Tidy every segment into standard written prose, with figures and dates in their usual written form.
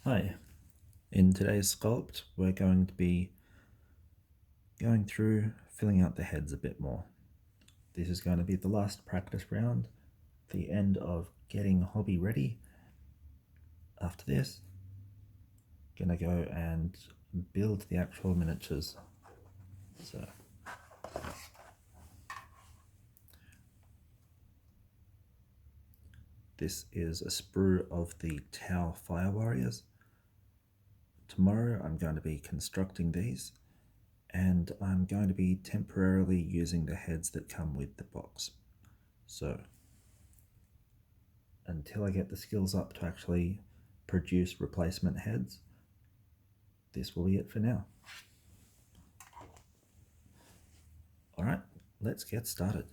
Hi, in today's sculpt we're going to be going through filling out the heads a bit more. This is going to be the last practice round, the end of getting hobby ready. After this, I'm going to go and build the actual miniatures. So this is a sprue of the Tau Fire Warriors. Tomorrow I'm going to be constructing these, and I'm going to be temporarily using the heads that come with the box. So until I get the skills up to actually produce replacement heads, this will be it for now. Alright, let's get started.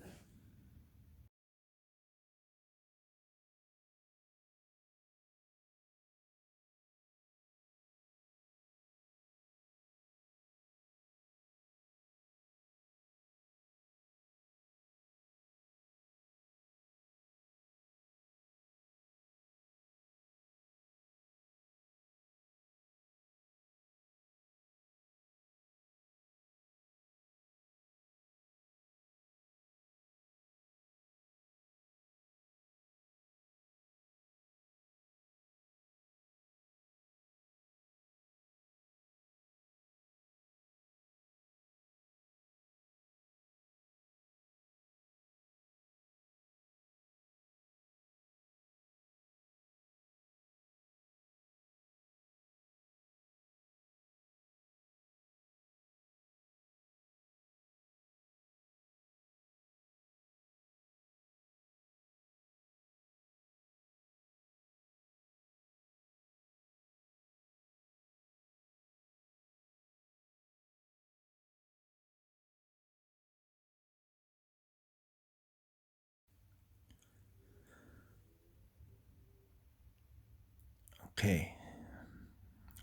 Okay,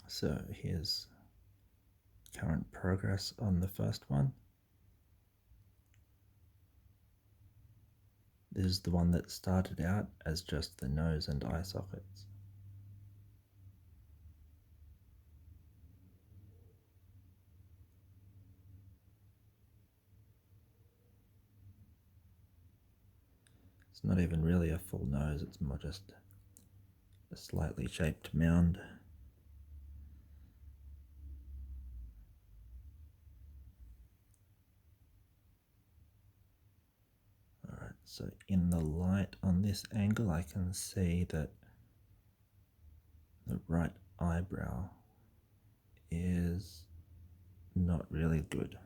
so here's current progress on the first one. This is the one that started out as just the nose and eye sockets. It's not even really a full nose, it's more just a slightly shaped mound. Alright, so in the light on this angle I can see that the right eyebrow is not really good.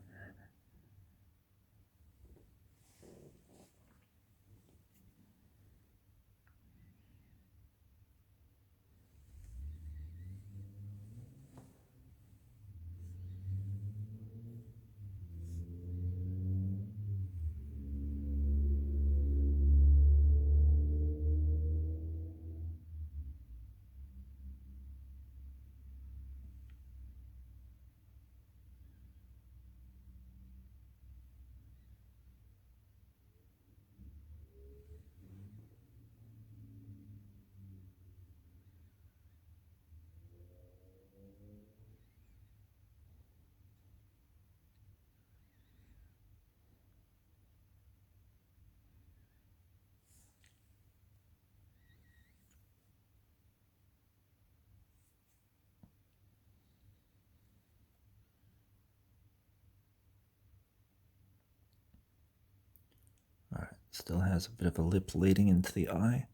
Alright, still has a bit of a lip leading into the eye.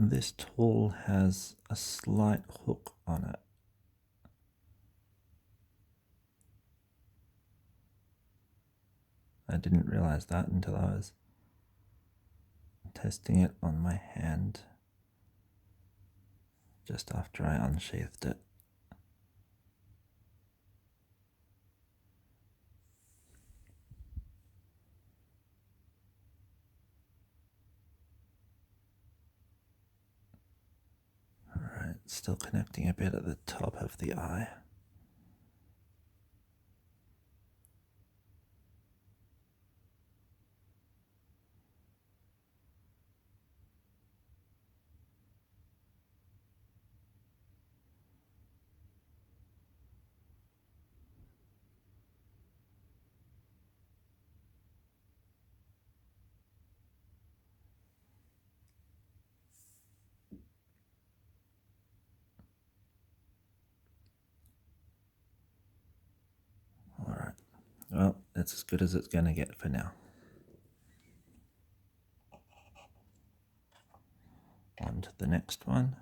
This tool has a slight hook on it. I didn't realize that until I was testing it on my hand just after I unsheathed it. Alright, Still connecting a bit at the top of the eye. Alright, well, that's as good as it's going to get for now. On to the next one.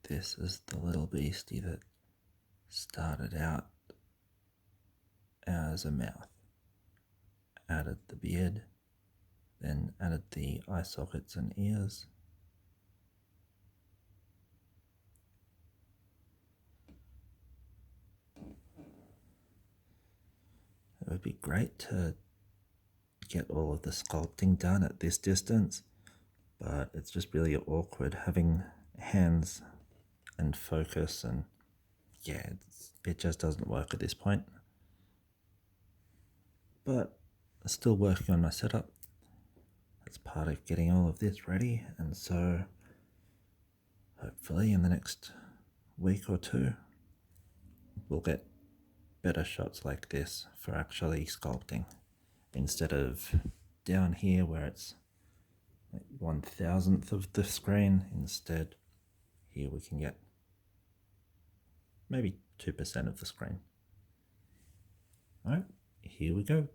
This is the little beastie that started out as a mouth. Added the beard, then added the eye sockets and ears. It would be great to get all of the sculpting done at this distance, but it's just really awkward having hands and focus, and yeah, it just doesn't work at this point. But I'm still working on my setup. That's part of getting all of this ready, and so hopefully in the next week or two we'll get better shots like this for actually sculpting, instead of down here where it's like 1,000th of the screen. Instead, here we can get maybe 2% of the screen. Alright, here we go.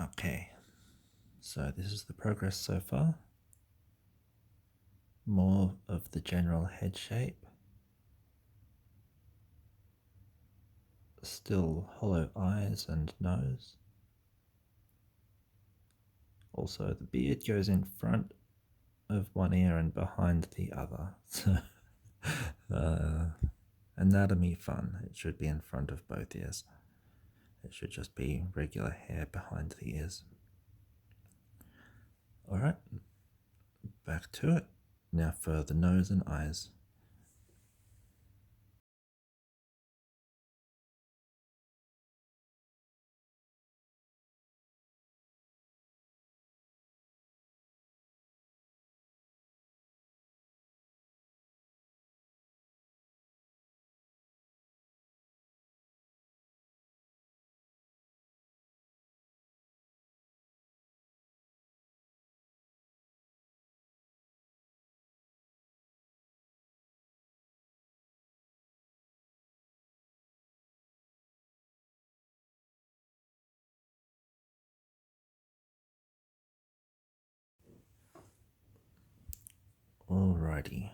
Okay, so this is the progress so far. More of the general head shape. Still hollow eyes and nose. Also, the beard goes in front of one ear and behind the other. So, anatomy fun. It should be in front of both ears. It should just be regular hair behind the ears. Alright, back to it. Now for the nose and eyes. Alrighty.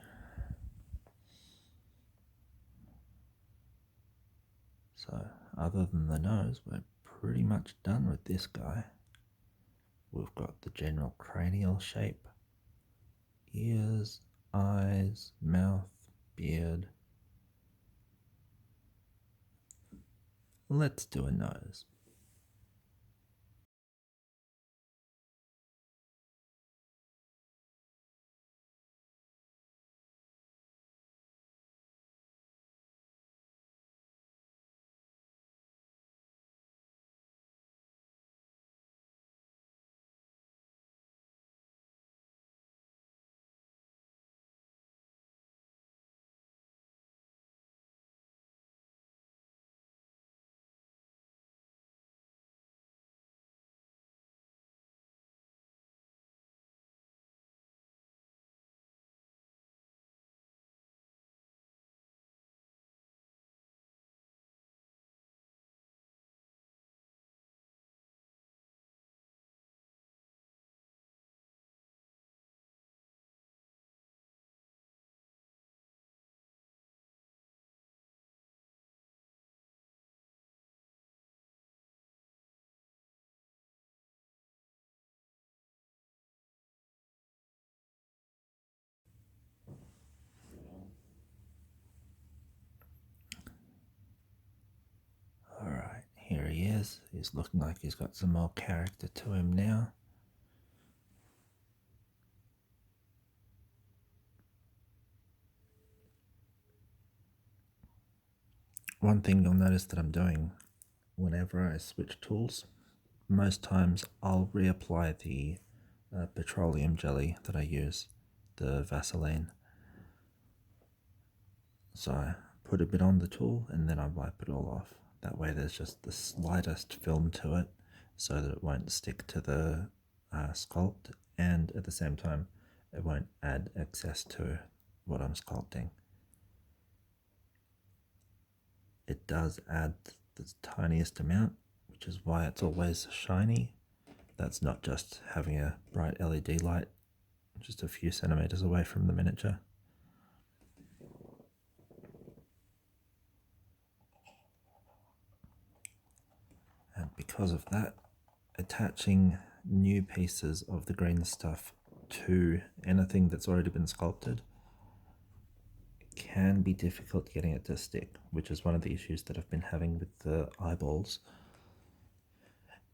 So, other than the nose, we're pretty much done with this guy. We've got the general cranial shape, ears, eyes, mouth, beard. Let's do a nose. eyes. He's looking like he's got some more character to him now. One thing you'll notice that I'm doing whenever I switch tools, most times I'll reapply the petroleum jelly that I use, the Vaseline. So I put a bit on the tool and then I wipe it all off. That way there's just the slightest film to it so that it won't stick to the sculpt, and at the same time it won't add excess to what I'm sculpting. It does add the tiniest amount, which is why it's always shiny. That's not just having a bright LED light just a few centimeters away from the miniature. And because of that, attaching new pieces of the green stuff to anything that's already been sculpted can be difficult getting it to stick, which is one of the issues that I've been having with the eyeballs.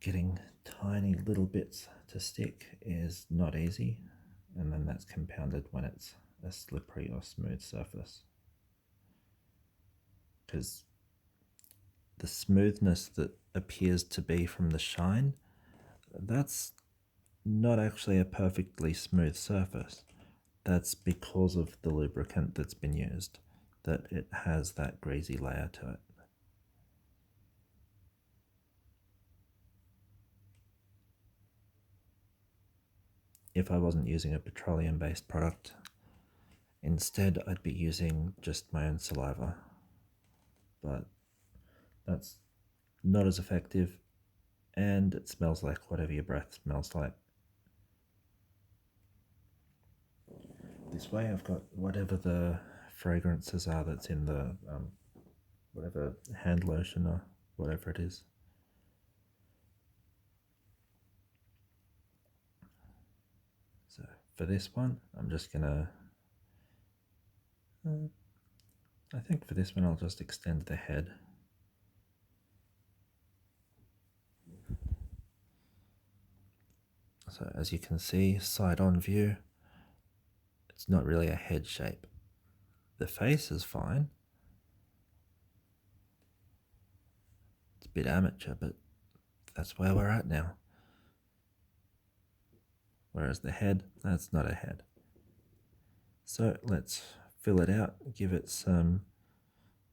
Getting tiny little bits to stick is not easy, and then that's compounded when it's a slippery or smooth surface. Because the smoothness that appears to be from the shine, that's not actually a perfectly smooth surface. That's because of the lubricant that's been used, that it has that greasy layer to it. If I wasn't using a petroleum-based product, instead I'd be using just my own saliva. But that's not as effective, and it smells like whatever your breath smells like. This way I've got whatever the fragrances are that's in the whatever hand lotion or whatever it is. So for this one, I'm just gonna, I think for this one I'll just extend the head. So as you can see, side on view, it's not really a head shape. The face is fine. It's a bit amateur, but that's where we're at now. Whereas the head, that's not a head. So let's fill it out, give it some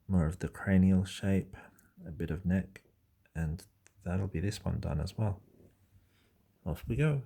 more of the cranial shape, a bit of neck, and that'll be this one done as well. Off we go.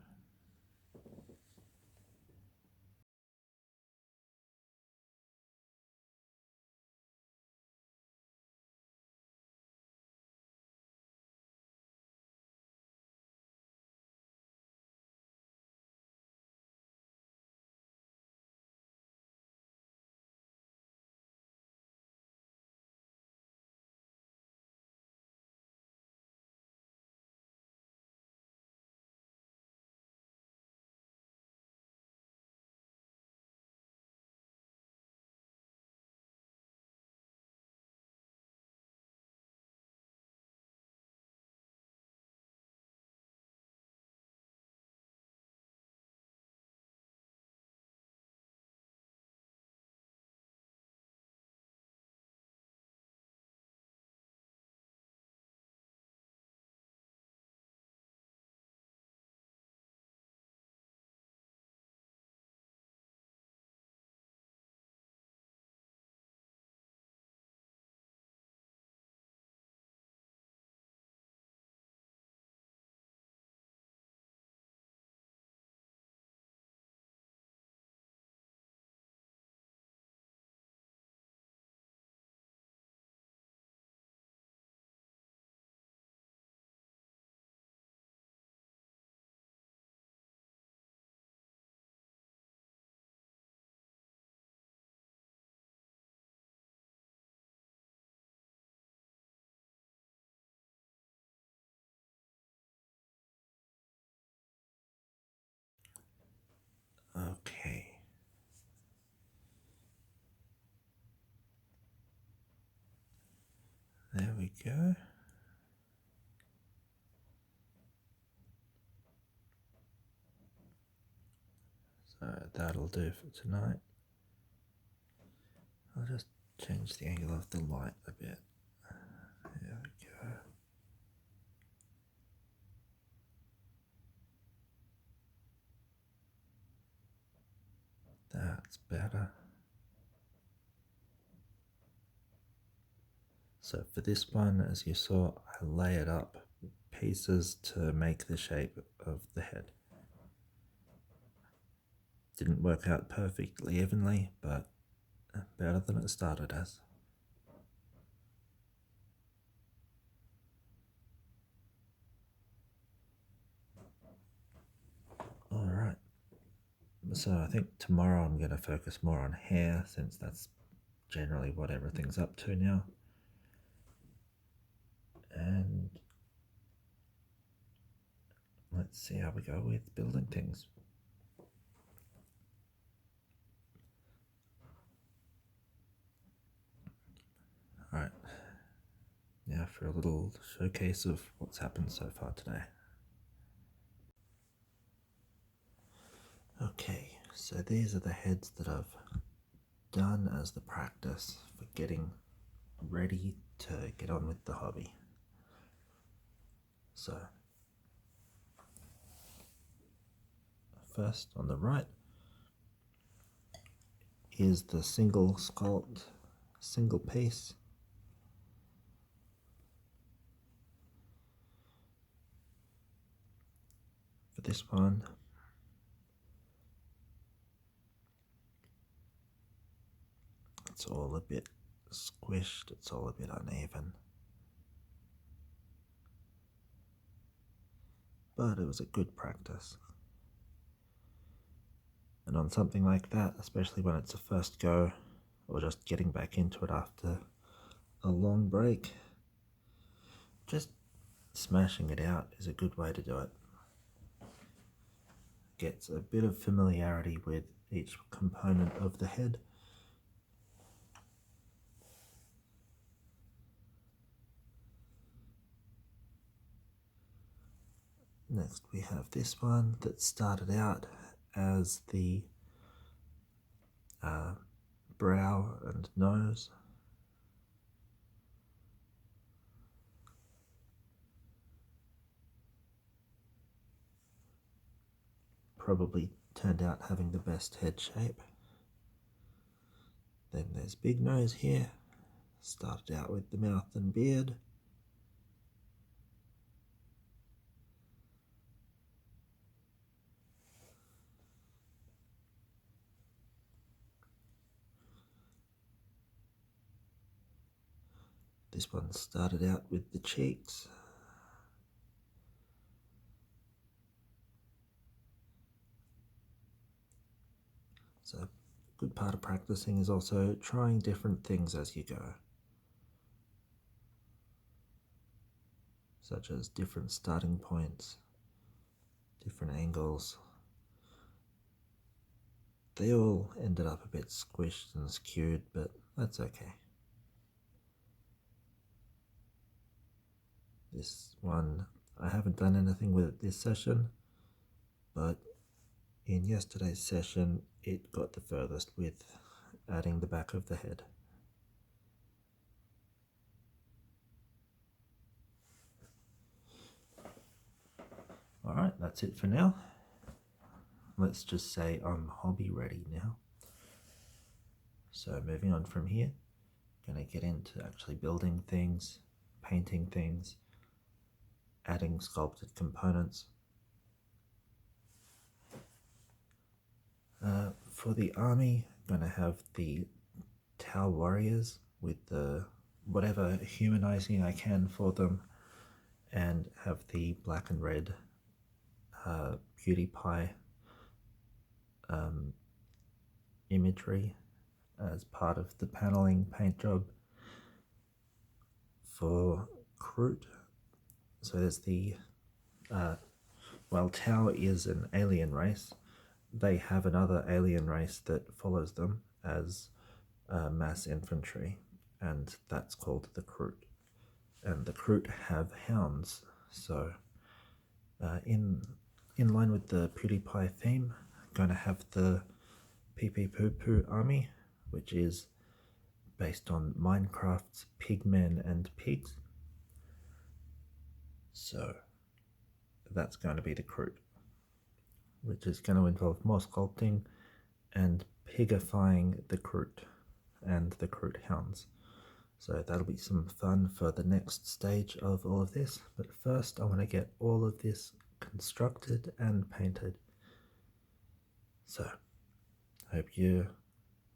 Okay. There we go. That'll do for tonight. I'll just change the angle of the light a bit. There we go. That's better. So for this one, as you saw, I layered up pieces to make the shape of the head. Didn't work out perfectly evenly, but better than it started as. Alright, so I think tomorrow I'm going to focus more on hair, since that's generally what everything's up to now. And let's see how we go with building things. Alright, now for a little showcase of what's happened so far today. Okay, so these are the heads that I've done as the practice for getting ready to get on with the hobby. So, first on the right is the single sculpt, single piece. For this one, it's all a bit squished, it's all a bit uneven. But it was a good practice. And on something like that, especially when it's a first go, or just getting back into it after a long break, just smashing it out is a good way to do it. Gets a bit of familiarity with each component of the head. Next we have this one that started out as the brow and nose. Probably turned out having the best head shape. Then there's big nose here. Started out with the mouth and beard. This one started out with the cheeks. So a good part of practicing is also trying different things as you go, such as different starting points, different angles. They all ended up a bit squished and skewed, but that's okay. This one, I haven't done anything with it this session, but in yesterday's session it got the furthest with adding the back of the head. Alright, that's it for now. Let's just say I'm hobby ready now. So moving on from here, going to get into actually building things, painting things, adding sculpted components. For the army, I'm going to have the Tau warriors with the whatever humanizing I can for them, and have the black and red PewDiePie imagery as part of the paneling paint job. For Kroot, so there's the while Tau is an alien race, they have another alien race that follows them as mass infantry, and that's called the Kroot. And the Kroot have hounds, so in line with the PewDiePie theme, going to have the Pee Pee Poo Poo army, which is based on Minecraft's pigmen and pigs. So that's going to be the crew, which is going to involve more sculpting and pigifying the Kroot and the Kroot hounds. So that'll be some fun for the next stage of all of this. But first I want to get all of this constructed and painted. So I hope you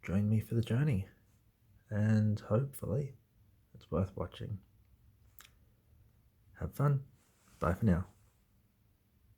join me for the journey, and hopefully it's worth watching. Have fun. Bye for now.